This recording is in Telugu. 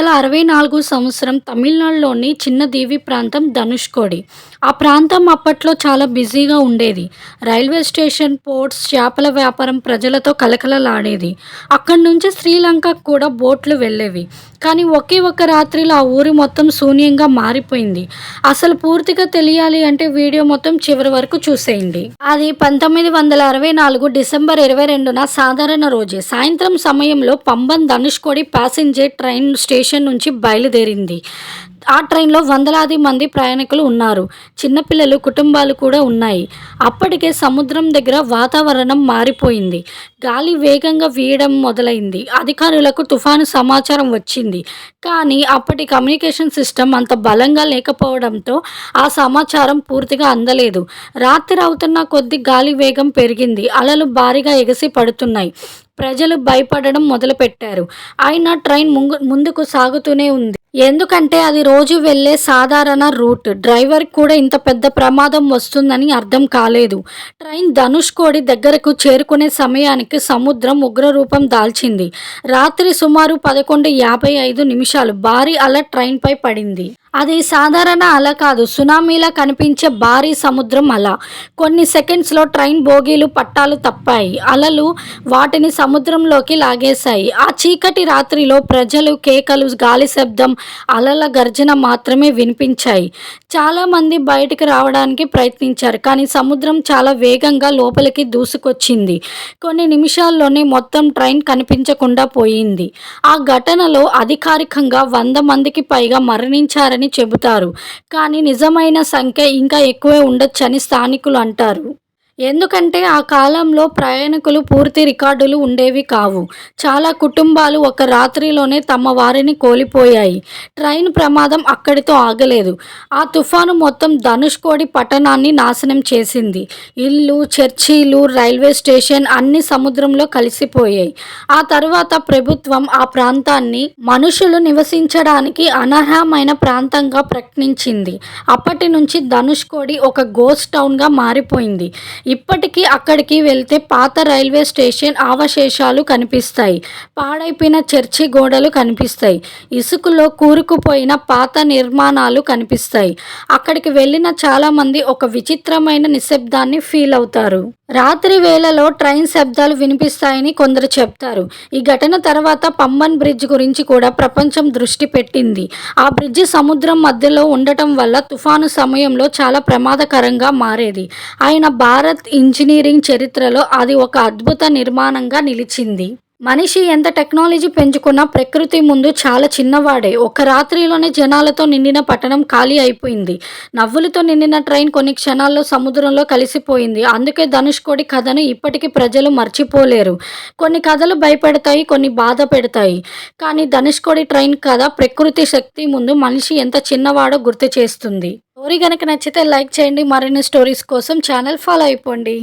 1964 సంవత్సరం తమిళనాడులోని చిన్న దీవి ప్రాంతం ధనుష్కోడి. ఆ ప్రాంతం అప్పట్లో చాలా బిజీగా ఉండేది. రైల్వే స్టేషన్, పోర్ట్స్, చేపల వ్యాపారం ప్రజలతో కలకలలాడేది. అక్కడి నుంచి శ్రీలంకకు కూడా బోట్లు వెళ్ళేవి. కానీ ఒకే ఒక్క రాత్రిలో ఆ ఊరు మొత్తం శూన్యంగా మారిపోయింది. అసలు పూర్తిగా తెలియాలి అంటే వీడియో మొత్తం చివరి వరకు చూసేయండి. అది 1964 డిసెంబర్ 22న సాధారణ రోజే. సాయంత్రం సమయంలో Pamban Dhanushkodi passenger train station నుంచి బయలుదేరింది. ఆ ట్రైన్‌లో వందలాది మంది ప్రయాణికులు ఉన్నారు. చిన్నపిల్లలు, కుటుంబాలు కూడా ఉన్నాయి. అప్పటికే సముద్రం దగ్గర వాతావరణం మారిపోయింది. గాలి వేగంగా వీయడం మొదలైంది. అధికారులకు తుఫాను సమాచారం వచ్చింది. కానీ అప్పటి కమ్యూనికేషన్ సిస్టమ్ అంత బలంగా లేకపోవడంతో ఆ సమాచారం పూర్తిగా అందలేదు. రాత్రి అవుతున్న కొద్దీ గాలి వేగం పెరిగింది. అలలు భారీగా ఎగసి పడుతున్నాయి. ప్రజలు భయపడడం మొదలుపెట్టారు. అయినా ట్రైన్ ముందుకు సాగుతూనే ఉంది. ఎందుకంటే అది రోజు వెళ్ళే సాధారణ రూట్. డ్రైవర్‌కి కూడా ఇంత పెద్ద ప్రమాదం వస్తుందని అర్థం కాలేదు. ట్రైన్ ధనుష్కోడి దగ్గరకు చేరుకునే సమయానికి సముద్రం ఉగ్రరూపం దాల్చింది. రాత్రి సుమారు 11:55 భారీ అల ట్రైన్‌పై పడింది. అది సాధారణ అల కాదు. సునామీలా కనిపించే భారీ సముద్రం అల. కొన్ని సెకండ్స్‌లో ట్రైన్ బోగీలు పట్టాలు తప్పాయి. అలలు వాటిని సముద్రంలోకి లాగేశాయి. ఆ చీకటి రాత్రిలో ప్రజలు కేకలు, గాలి శబ్దం, అలల గర్జన మాత్రమే వినిపించాయి. చాలామంది బయటికి రావడానికి ప్రయత్నించారు. కానీ సముద్రం చాలా వేగంగా లోపలికి దూసుకొచ్చింది. కొన్ని నిమిషాల్లోనే మొత్తం ట్రైన్ కనిపించకుండా పోయింది. ఆ ఘటనలో అధికారికంగా 100 మందికి పైగా మరణించారని చెబుతారు. కానీ నిజమైన సంఖ్య ఇంకా ఎక్కువే ఉండొచ్చని స్థానికులు అంటారు. ఎందుకంటే ఆ కాలంలో ప్రయాణికులు పూర్తి రికార్డులు ఉండేవి కావు. చాలా కుటుంబాలు ఒక రాత్రిలోనే తమ వారిని కోల్పోయాయి. ట్రైన్ ప్రమాదం అక్కడితో ఆగలేదు. ఆ తుఫాను మొత్తం ధనుష్కోడి పట్టణాన్ని నాశనం చేసింది. ఇళ్ళు, చర్చిలు, రైల్వే స్టేషన్ అన్నీ సముద్రంలో కలిసిపోయాయి. ఆ తర్వాత ప్రభుత్వం ఆ ప్రాంతాన్ని మనుషులు నివసించడానికి అనర్హమైన ప్రాంతంగా ప్రకటించింది. అప్పటి నుంచి ధనుష్కోడి ఒక గోస్ట్ టౌన్గా మారిపోయింది. ఇప్పటికీ అక్కడికి వెళ్తే పాత రైల్వే స్టేషన్ అవశేషాలు కనిపిస్తాయి. పాడైపోయిన చర్చి గోడలు కనిపిస్తాయి. ఇసుకలో కూరుకుపోయిన పాత నిర్మాణాలు కనిపిస్తాయి. అక్కడికి వెళ్ళిన చాలామంది ఒక విచిత్రమైన నిశ్శబ్దాన్ని ఫీల్ అవుతారు. రాత్రి వేళలో ట్రైన్ శబ్దాలు వినిపిస్తాయని కొందరు చెప్తారు. ఈ ఘటన తర్వాత పంబన్ బ్రిడ్జ్ గురించి కూడా ప్రపంచం దృష్టి పెట్టింది. ఆ బ్రిడ్జి సముద్రం మధ్యలో ఉండటం వల్ల తుఫాను సమయంలో చాలా ప్రమాదకరంగా మారేది. అయినా భారత్ ఇంజనీరింగ్ చరిత్రలో అది ఒక అద్భుత నిర్మాణంగా నిలిచింది. మనిషి ఎంత టెక్నాలజీ పెంచుకున్నా ప్రకృతి ముందు చాలా చిన్నవాడే. ఒక రాత్రిలోనే జనాలతో నిండిన పట్టణం ఖాళీ అయిపోయింది. నవ్వులతో నిండిన ట్రైన్ కొన్ని క్షణాల్లో సముద్రంలో కలిసిపోయింది. అందుకే ధనుష్కోడి కథను ఇప్పటికీ ప్రజలు మర్చిపోలేరు. కొన్ని కథలు భయపెడతాయి, కొన్ని బాధ పెడతాయి. కానీ ధనుష్కోడి ట్రైన్ కథ ప్రకృతి శక్తి ముందు మనిషి ఎంత చిన్నవాడో గుర్తు చేస్తుంది. స్టోరీ కనుక నచ్చితే లైక్ చేయండి. మరిన్ని స్టోరీస్ కోసం ఛానల్ ఫాలో అయిపోండి.